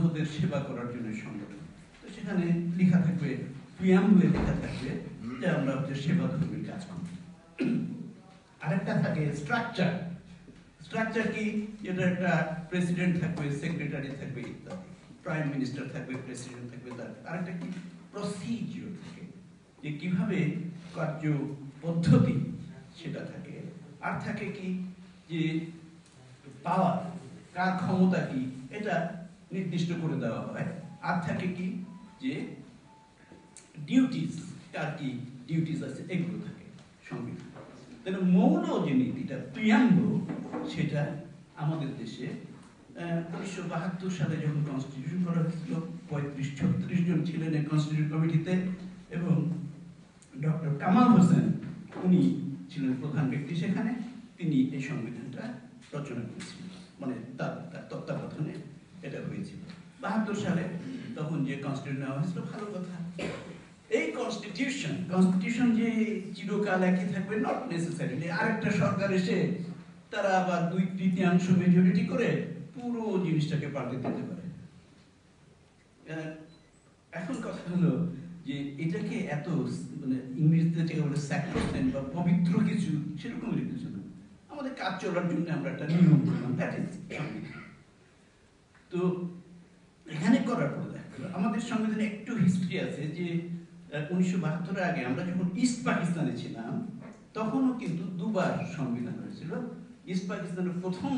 বৌদ্ধদের সেবা করার জন্য সংগঠন। তো সেখানে লেখা থাকবে, প্রিয়াম্বুলে লেখা থাকবে যে আমরা হচ্ছে সেবা ধর্মীর কাজ করি। আরেকটা থাকে স্ট্রাকচার। স্ট্রাকচার কি? এটা একটা প্রেসিডেন্ট থাকবে, সেক্রেটারি থাকবে ইত্যাদি, প্রাইম মিনিস্টার থাকবে, প্রেসিডেন্ট থাকবে। তার আরেকটা কি প্রসিজিওর থাকে, যে কিভাবে কার্য পদ্ধতি সেটা থাকে। আর থাকে কি যে পাওয়ার, কার ক্ষমতা কি এটা নির্দিষ্ট করে দেওয়া হয়। আর থাকে কি যে ডিউটিস, কার কি ডিউটিস আছে এগুলো থাকে সংবিধান। তাহলে মৌল যে নীতিটা প্রিয়াম্বল, সেটা আমাদের দেশে 1972 সালে যখন কনস্টিটিউশন করা হয়েছিল 35-36 জন ছিলেন এই কনস্টিটিউশন কমিটিতে, এবং ডক্টর কামাল হোসেন উনি ছিলেন প্রধান ব্যক্তি সেখানে। তিনি এই সংবিধানটা রচনা করেছিলেন, মানে তার তত্ত্বাবধানে এটা হয়েছিল 72 সালে। তখন যে কনস্টিটিউশন নেওয়া হয়েছিল ভালো কথা। এই কনস্টিটিউশন যে চিরকাল একই থাকবে নট নেসেসারিলি। আরেকটা সরকার এসে তারা আবার 2/3 মেজরিটি করে পুরো জিনিসটাকে পাল্টে দিতে পারে। এখন কথা হলো যে এটাকে এত মানে ইংরেজিতে যেটা বলে স্যাক্রোসেন্ট বা পবিত্র কিছু, সেরকম কিছু না। আমাদের কাজ চলার জন্য আমরা একটা নিয়ম করলাম, দ্যাট ইজ সংবিধান। তো এখানে করার পরে আমাদের সংবিধানে একটু হিস্ট্রি আছে যে 1972 আগে আমরা যখন ইস্ট পাকিস্তানে ছিলাম তখনও কিন্তু দুবার সংবিধান হয়েছিল। ইস্ট পাকিস্তানের প্রথম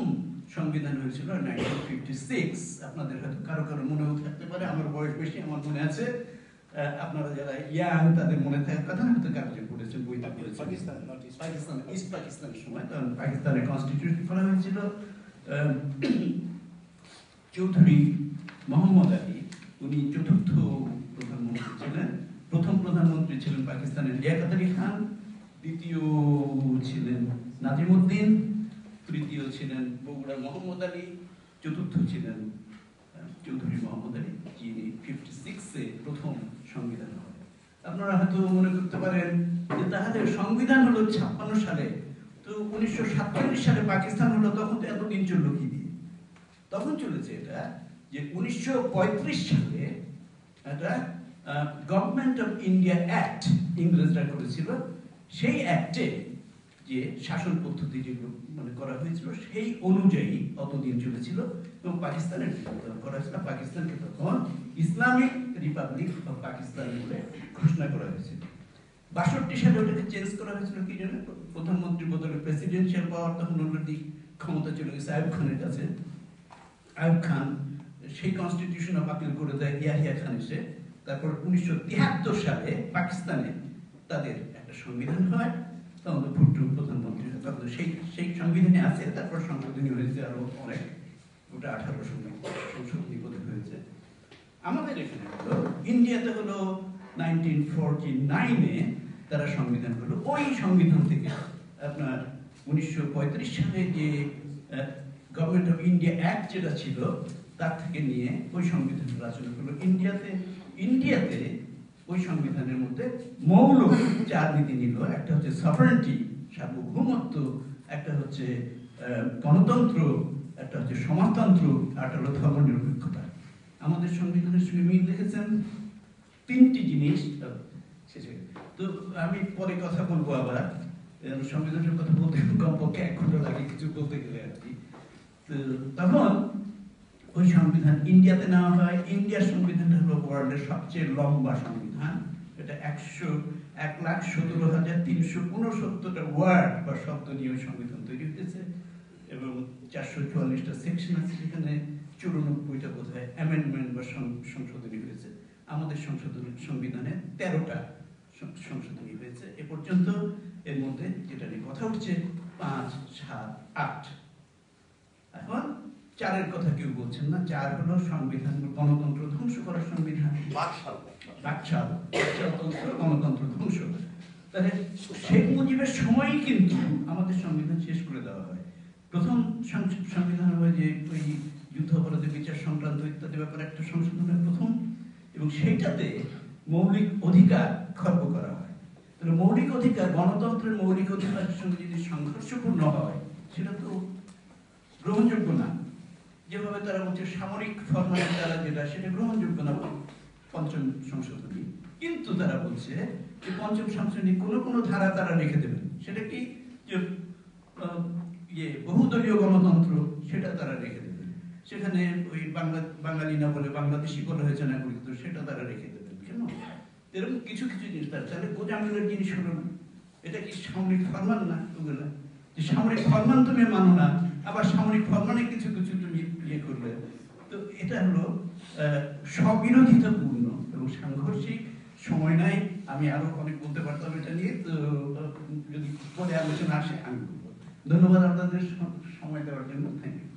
সংবিধান হয়েছিল 1956। আপনাদের হয়তো কারো কারো মনেও থাকতে পারে, আমার বয়স বেশি, আমার মনে আছে। আপনারা যারা ইয়াং তাদের মনে থাকার কথা, হয়তো কারো যে পড়েছেন, বইটা পড়েছেন। পাকিস্তান ইস্ট পাকিস্তানের সময় তখন পাকিস্তানের কনস্টিটিউশন করা হয়েছিল। চৌধুরী মোহাম্মদ আলী উনি চতুর্থ প্রধানমন্ত্রী ছিলেন। প্রথম প্রধানমন্ত্রী ছিলেন পাকিস্তানের লিয়াকত আলী খান, দ্বিতীয় ছিলেন নাজিমউদ্দিন, তৃতীয় ছিলেন বগুড়ার মোহাম্মদ আলী, চতুর্থ ছিলেন চৌধুরী মোহাম্মদ আলী, যিনি 56-এ প্রথম সংবিধান হয়। আপনারা হয়তো মনে করতে পারেন যে তাহলে সংবিধান হলো 56 সালে, তো 1947 সালে পাকিস্তান হলো, তখন তো এতদিন চললো কি দিয়ে? তখন চলেছে এটা যে 1935 সালে একটা গভর্নমেন্ট অফ ইন্ডিয়া অ্যাক্ট ইংরেজরা করেছিল। সেই অ্যাক্টে যে শাসন পদ্ধতি যেগুলো মানে করা হয়েছিল সেই অনুযায়ী অতদিন চলেছিল, এবং পাকিস্তানের করা হয়েছিল। পাকিস্তানকে তখন ইসলামিক রিপাবলিক অফ পাকিস্তান বলে ঘোষণা করা হয়েছিল। 62 সালে ওটাকে চেঞ্জ করা হয়েছিল কি জন্য? প্রধানমন্ত্রী বদলে প্রেসিডেন্সিয়াল পাওয়ার তখন অলরেডি ক্ষমতা চলে গেছে আইয়ুব খানের কাছে। আইয়ুব খান সেই কনস্টিটিউশন আপিল করে দেয় ইয়াহিয়া খান এসে। তারপর 1973 সালে পাকিস্তানে তাদের একটা সংবিধান হয়, তখন ভুট্টো প্রধানমন্ত্রী। তখন সেই সংবিধানে আছে, তারপর সংশোধনী হয়েছে আরো অনেক, ওটা 18 সংশোধনী করে হয়েছে। আমাদের এখানে হলো ইন্ডিয়াতে হলো 1949-এ তারা সংবিধান হলো। ওই সংবিধান থেকে আপনার 1935 সালে যে গভর্নমেন্ট অফ ইন্ডিয়া অ্যাক্ট যেটা ছিল তার থেকে নিয়ে ওই সংবিধান রচনা করলো ইন্ডিয়াতে। ওই সংবিধানের মধ্যে মৌলিক 4 নীতি নিল। একটা হচ্ছে সভারেন্টি, সার্বভৌমত্ব, একটা হচ্ছে গণতন্ত্র, একটা হচ্ছে সমাজতন্ত্র, আর একটা হলো ধর্মনিরপেক্ষতা। আমাদের সংবিধানের সঙ্গে মিল দেখেছেন 3টি জিনিস। তো আমি পরে কথা বলবো আবার, সংবিধানের কথা বলতে কমপক্ষে 1 ঘন্টা লাগে কিছু বলতে গেলে আর কি। তখন ওই সংবিধান ইন্ডিয়াতে নেওয়া হয়। ইন্ডিয়ার সংবিধানটা হলো ওয়ার্ল্ডের সবচেয়ে লম্বা সংবিধান। এটা 1,17,369টা ওয়ার্ড বা শব্দ নিয়ে ওই সংবিধান তৈরি হয়েছে, এবং 444টা সেকশন আছে, যেখানে 94টা বোধহয় অ্যামেন্ডমেন্ট বা সংশোধনী হয়েছে। আমাদের সংবিধানে 13টা সংশোধনী হয়েছে এ পর্যন্ত। এর মধ্যে যেটা নিয়ে কথা উঠছে 5, 7, 8। এখন 4-এর কথা কেউ বলছেন না। 4 হলো সংবিধান গণতন্ত্র ধ্বংস করার সংবিধান, বাকশালতন্ত্র গণতন্ত্র ধ্বংস। তাহলে শেখ মুজিবের সময়ই কিন্তু আমাদের সংবিধান শেষ করে দেওয়া হয়। প্রথম সংবিধান হয় যে ওই যুদ্ধাপরাধের বিচার সংক্রান্ত ইত্যাদি ব্যাপারে একটা সংশোধন হয় প্রথম, এবং সেইটাতে মৌলিক অধিকার খর্ব করা হয়। তাহলে মৌলিক অধিকার, গণতন্ত্রের মৌলিক অধিকারের সঙ্গে যদি সংঘর্ষপূর্ণ হয় সেটা তো গ্রহণযোগ্য না। যেভাবে তারা বলছে সামরিক ফরম্যাটের দ্বারা যেটা সেটা গ্রহণযোগ্য না পঞ্চম সংশোধনী, কিন্তু তারা বলছে যে পঞ্চম সংশোধনী কোনো কোনো ধারা তারা রেখে দেবেন। সেটা কি যে বহুদলীয় গণতন্ত্র, সেটা তারা রেখে দেবেন। সেখানে ওই বাঙালি না বলে বাংলাদেশি বলা হয়েছে নাগরিকত্ব, সেটা তারা রেখে দেবেন। কেন এরকম কিছু কিছু জিনিস তাহলে গোজামিলের জিনিস হলো না। এটা কি সামরিক ফরমান না? ওগুলা যে সামরিক ফরমান তুমি মানো না, আবার সামরিক ফরমানে কিছু কিছু তুমি ইয়ে করবে। তো এটা হলো স্ববিরোধিতাপূর্ণ এবং সাংঘর্ষিক। সময় নাই, আমি আরো অনেক বলতে পারতাম এটা নিয়ে, তো যদি পরে আলোচনা আসে আমি বলবো। ধন্যবাদ আপনাদের সময় দেওয়ার জন্য। Thank you.